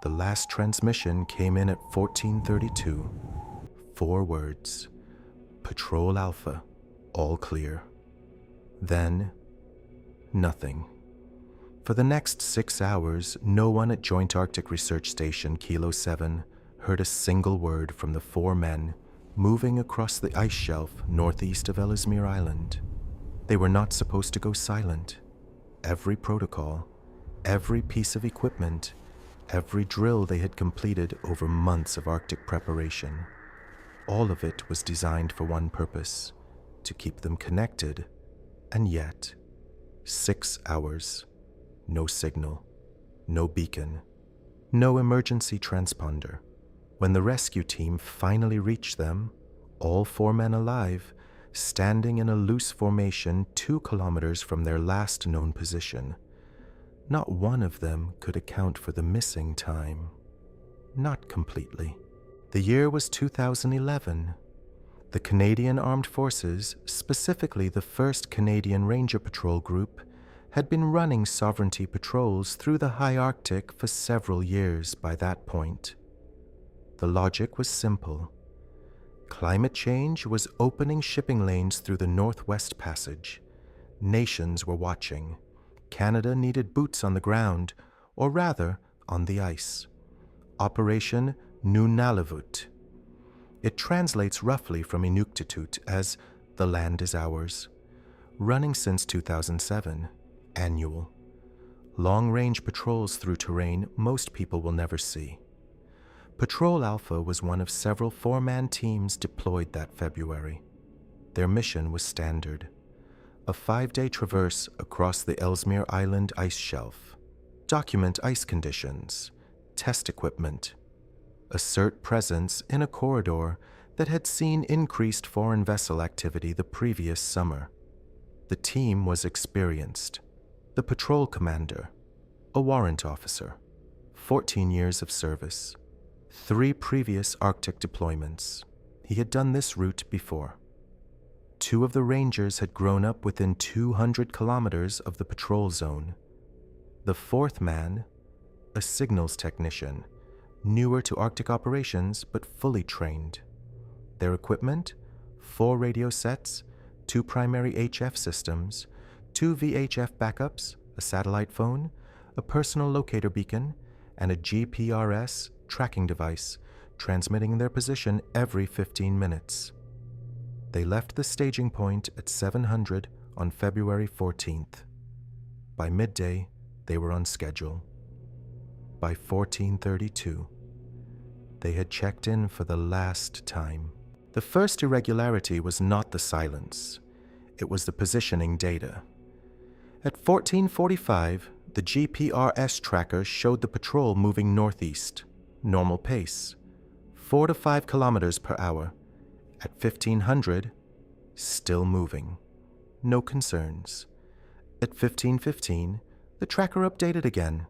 The last transmission came in at 14:32. 4 words. Patrol Alpha, all clear. Then, nothing. For the next 6 hours, no one at Joint Arctic Research Station Kilo 7 heard a single word from the 4 men moving across the ice shelf northeast of Ellesmere Island. They were not supposed to go silent. Every protocol, every piece of equipment, every drill they had completed over months of Arctic preparation, all of it was designed for one purpose: to keep them connected. And yet, 6 hours, no signal, no beacon, no emergency transponder. When the rescue team finally reached them, all 4 men alive, standing in a loose formation 2 kilometers from their last known position, not one of them could account for the missing time. Not completely. The year was 2011. The Canadian Armed Forces, specifically the 1st Canadian Ranger Patrol Group, had been running sovereignty patrols through the high Arctic for several years by that point. The logic was simple. Climate change was opening shipping lanes through the Northwest Passage. Nations were watching. Canada needed boots on the ground, or rather, on the ice. Operation Nunalivut. It translates roughly from Inuktitut as "the land is ours." Running since 2007, annual. Long-range patrols through terrain most people will never see. Patrol Alpha was one of several 4-man teams deployed that February. Their mission was standard: a 5-day traverse across the Ellesmere Island ice shelf, document ice conditions, test equipment, assert presence in a corridor that had seen increased foreign vessel activity the previous summer. The team was experienced. The patrol commander, a warrant officer, 14 years of service, 3 previous Arctic deployments. He had done this route before. 2 of the Rangers had grown up within 200 kilometers of the patrol zone. The 4th man, a signals technician, newer to Arctic operations but fully trained. Their equipment: 4 radio sets, 2 primary HF systems, 2 VHF backups, a satellite phone, a personal locator beacon, and a GPRS tracking device transmitting their position every 15 minutes. They left the staging point at 700 on February 14th. By midday, they were on schedule. By 14:32, they had checked in for the last time. The first irregularity was not the silence. It was the positioning data. At 14:45, the GPRS tracker showed the patrol moving northeast, normal pace, 4 to 5 kilometers per hour. At 1500, still moving. No concerns. At 1515, the tracker updated again.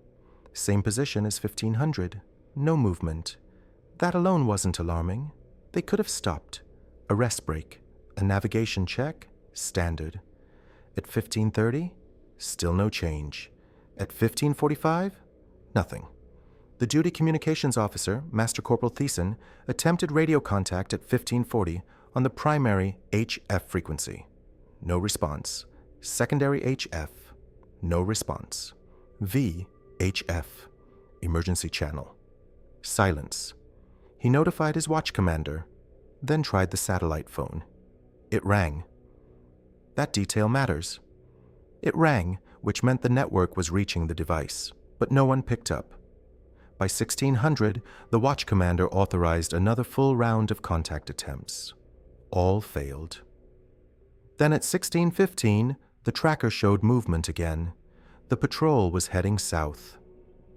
Same position as 1500, no movement. That alone wasn't alarming. They could have stopped. A rest break, a navigation check, standard. At 1530, still no change. At 1545, nothing. The duty communications officer, Master Corporal Thiessen, attempted radio contact at 1540 on the primary HF frequency. No response. Secondary HF. No response. VHF. Emergency channel. Silence. He notified his watch commander, then tried the satellite phone. It rang. That detail matters. It rang, which meant the network was reaching the device, but no one picked up. By 1600, the watch commander authorized another full round of contact attempts. All failed. Then at 1615, the tracker showed movement again. The patrol was heading south,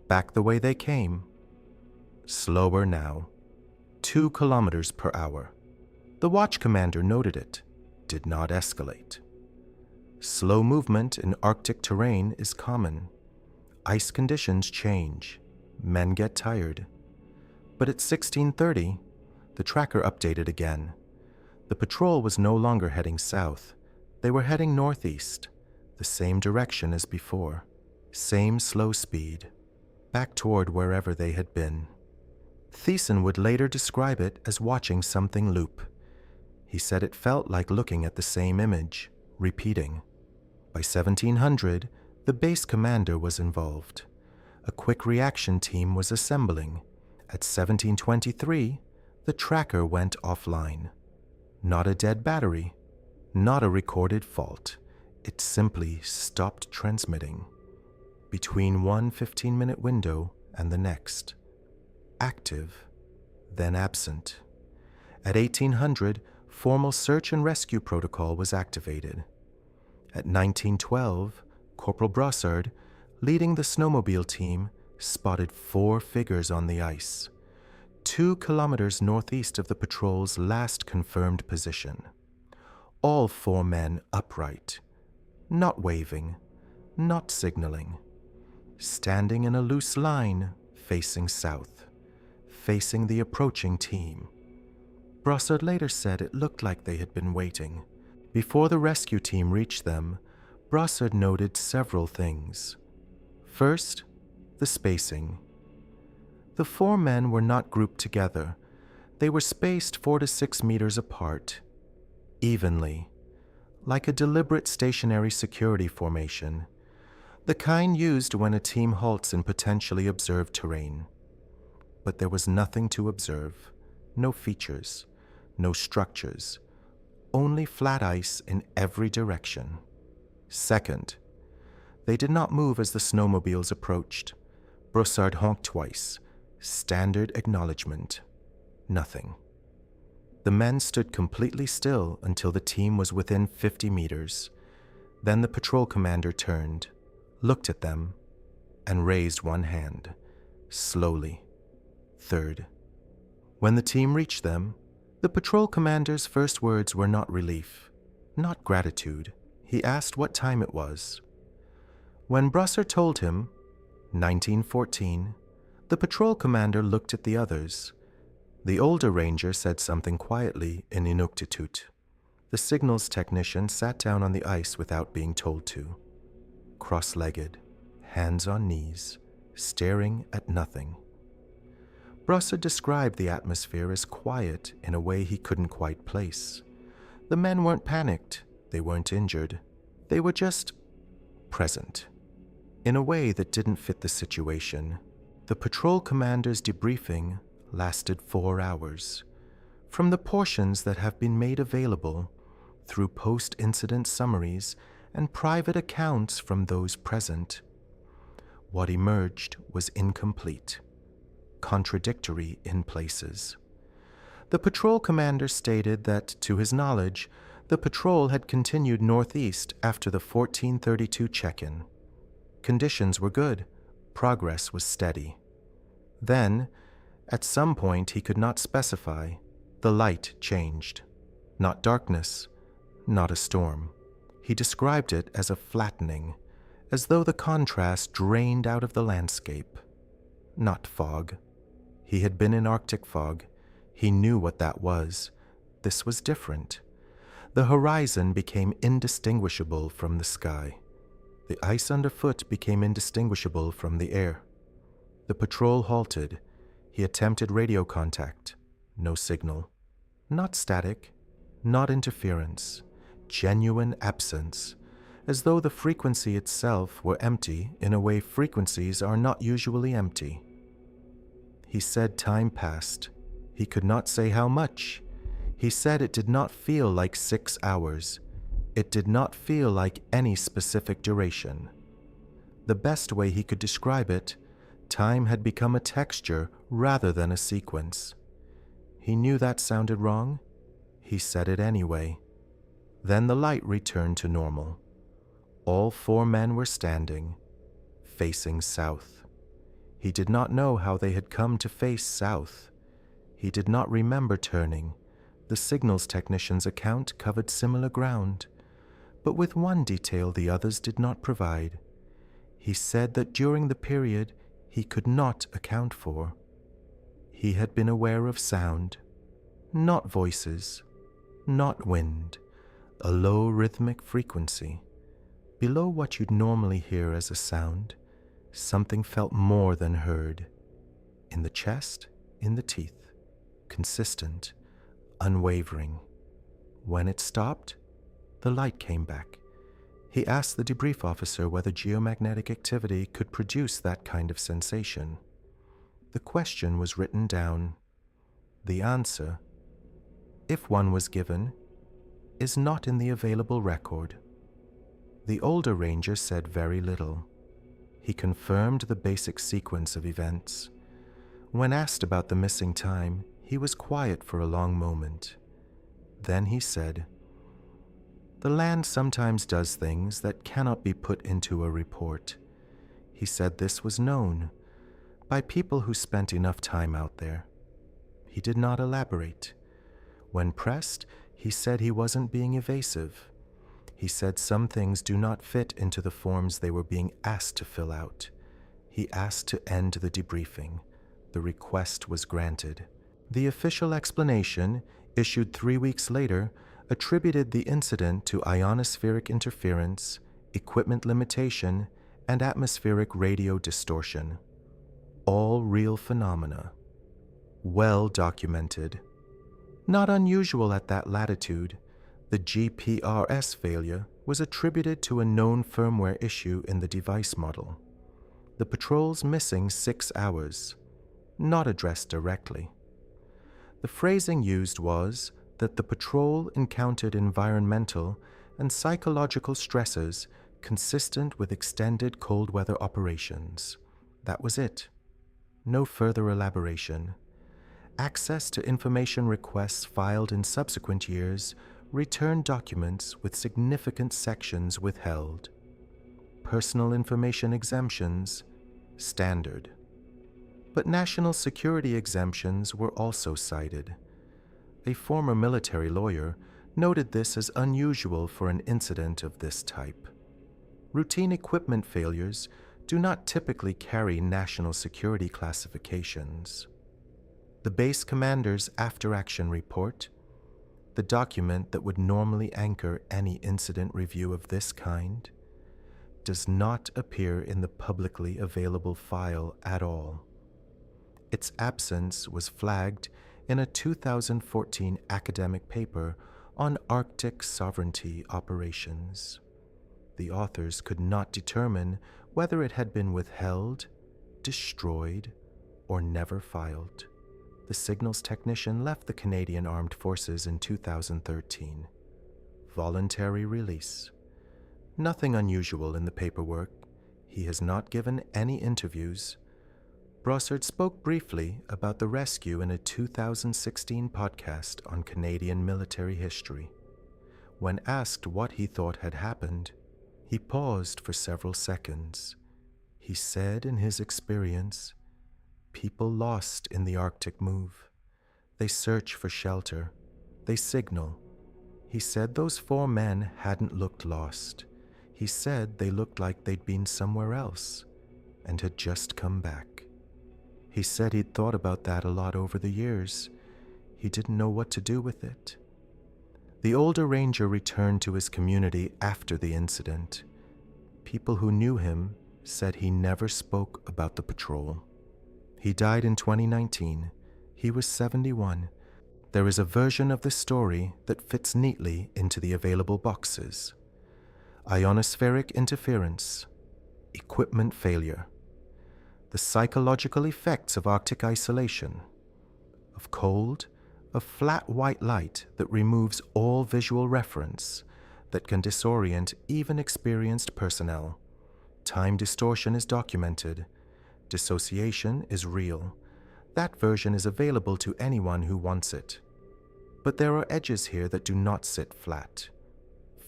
back the way they came. Slower now, 2 kilometers per hour. The watch commander noted it, did not escalate. Slow movement in Arctic terrain is common. Ice conditions change. Men get tired. But at 1630, the tracker updated again. The patrol was no longer heading south. They were heading northeast, the same direction as before, same slow speed. back toward wherever they had been. Thiessen would later describe it as watching something loop. He said it felt like looking at the same image, repeating. By 1700, the base commander was involved. A quick reaction team was assembling. At 1723, the tracker went offline. Not a dead battery, not a recorded fault. It simply stopped transmitting. Between one 15-minute window and the next. Active, then absent. At 1800, formal search and rescue protocol was activated. At 1912, Corporal Brossard, leading the snowmobile team, spotted 4 figures on the ice, 2 kilometers northeast of the patrol's last confirmed position. All 4 men upright, not waving, not signaling, standing in a loose line facing south, facing the approaching team. Brossard later said it looked like they had been waiting. Before the rescue team reached them, Brossard noted several things. First, the spacing. The 4 men were not grouped together. They were spaced 4 to 6 meters apart, evenly, like a deliberate stationary security formation, the kind used when a team halts in potentially observed terrain. But there was nothing to observe, no features, no structures, only flat ice in every direction. Second, they did not move as the snowmobiles approached. Brossard honked twice. Standard acknowledgement. Nothing. The men stood completely still until the team was within 50 meters. Then the patrol commander turned, looked at them, and raised one hand, slowly. Third. When the team reached them, the patrol commander's first words were not relief, not gratitude. He asked what time it was. When Brossard told him, 1914, the patrol commander looked at the others. The older ranger said something quietly in Inuktitut. The signals technician sat down on the ice without being told to, cross-legged, hands on knees, staring at nothing. Brossard described the atmosphere as quiet in a way he couldn't quite place. The men weren't panicked, they weren't injured, they were just present. In a way that didn't fit the situation, the patrol commander's debriefing lasted 4 hours. From the portions that have been made available, through post-incident summaries and private accounts from those present, what emerged was incomplete, contradictory in places. The patrol commander stated that, to his knowledge, the patrol had continued northeast after the 1432 check-in. Conditions were good, progress was steady. Then, at some point he could not specify, the light changed. Not darkness, not a storm. He described it as a flattening, as though the contrast drained out of the landscape. Not fog. He had been in Arctic fog. He knew what that was. This was different. The horizon became indistinguishable from the sky. The ice underfoot became indistinguishable from the air. The patrol halted. He attempted radio contact. No signal. Not static, not interference. Genuine absence, as though the frequency itself were empty in a way frequencies are not usually empty. He said time passed. He could not say how much. He said it did not feel like 6 hours. It did not feel like any specific duration. The best way he could describe it, time had become a texture rather than a sequence. He knew that sounded wrong. He said it anyway. Then the light returned to normal. All 4 men were standing, facing south. He did not know how they had come to face south. He did not remember turning. The signals technician's account covered similar ground, but with one detail the others did not provide. He said that during the period he could not account for. He had been aware of sound, not voices, not wind, a low rhythmic frequency, below what you'd normally hear as a sound, Something felt more than heard. In the chest, in the teeth. Consistent, unwavering. When it stopped, the light came back. He asked the debrief officer whether geomagnetic activity could produce that kind of sensation. The question was written down. The answer, if one was given, is not in the available record. The older ranger said very little. He confirmed the basic sequence of events. When asked about the missing time, he was quiet for a long moment. Then he said, "The land sometimes does things that cannot be put into a report." He said this was known by people who spent enough time out there. He did not elaborate. When pressed, he said he wasn't being evasive. He said some things do not fit into the forms they were being asked to fill out. He asked to end the debriefing. The request was granted. The official explanation, issued 3 weeks later, attributed the incident to ionospheric interference, equipment limitation, and atmospheric radio distortion. All real phenomena. Well documented. Not unusual at that latitude, the GPRS failure was attributed to a known firmware issue in the device model. The patrol's missing 6 hours, not addressed directly. The phrasing used was that the patrol encountered environmental and psychological stresses consistent with extended cold weather operations. That was it. No further elaboration. Access to information requests filed in subsequent years returned documents with significant sections withheld. Personal information exemptions, standard. But national security exemptions were also cited. A former military lawyer noted this as unusual for an incident of this type. Routine equipment failures do not typically carry national security classifications. The base commander's after-action report, the document that would normally anchor any incident review of this kind, does not appear in the publicly available file at all. Its absence was flagged in a 2014 academic paper on Arctic sovereignty operations. The authors could not determine whether it had been withheld, destroyed, or never filed. The signals technician left the Canadian Armed Forces in 2013. Voluntary release. Nothing unusual in the paperwork. He has not given any interviews. Brossard spoke briefly about the rescue in a 2016 podcast on Canadian military history. When asked what he thought had happened, he paused for several seconds. He said in his experience, people lost in the Arctic move. They search for shelter. They signal. He said those 4 men hadn't looked lost. He said they looked like they'd been somewhere else and had just come back. He said he'd thought about that a lot over the years. He didn't know what to do with it. The older ranger returned to his community after the incident. People who knew him said he never spoke about the patrol. He died in 2019. He was 71. There is a version of the story that fits neatly into the available boxes. Ionospheric interference, equipment failure, the psychological effects of Arctic isolation, of cold, of flat white light that removes all visual reference, that can disorient even experienced personnel. Time distortion is documented. Dissociation is real. That version is available to anyone who wants it. But there are edges here that do not sit flat.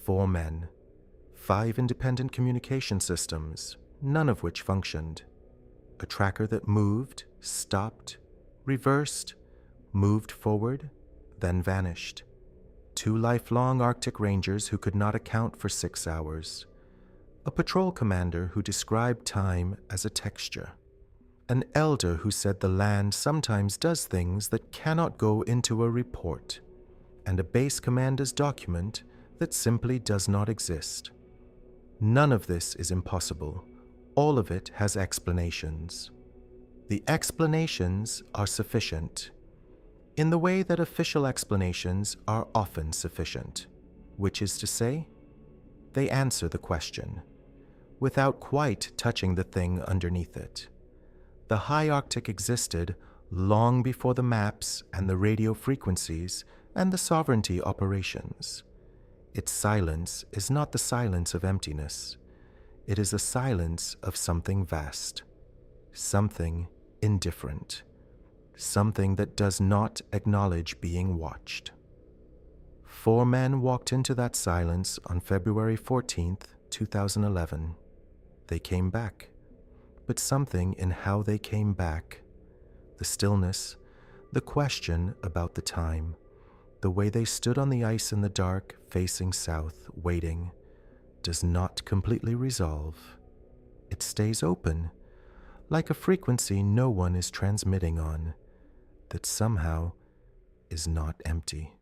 4 men, 5 independent communication systems, none of which functioned. A tracker that moved, stopped, reversed, moved forward, then vanished. 2 lifelong Arctic rangers who could not account for 6 hours. A patrol commander who described time as a texture. An elder who said the land sometimes does things that cannot go into a report. And a base commander's document that simply does not exist. None of this is impossible All of it has explanations. The explanations are sufficient, in the way that official explanations are often sufficient, which is to say, they answer the question, without quite touching the thing underneath it. The high Arctic existed long before the maps and the radio frequencies and the sovereignty operations. Its silence is not the silence of emptiness. It is a silence of something vast, something indifferent, something that does not acknowledge being watched. 4 men walked into that silence on February 14th, 2011. They came back, but something in how they came back, the stillness, the question about the time, the way they stood on the ice in the dark, facing south, waiting, does not completely resolve. It stays open, like a frequency no one is transmitting on, that somehow is not empty.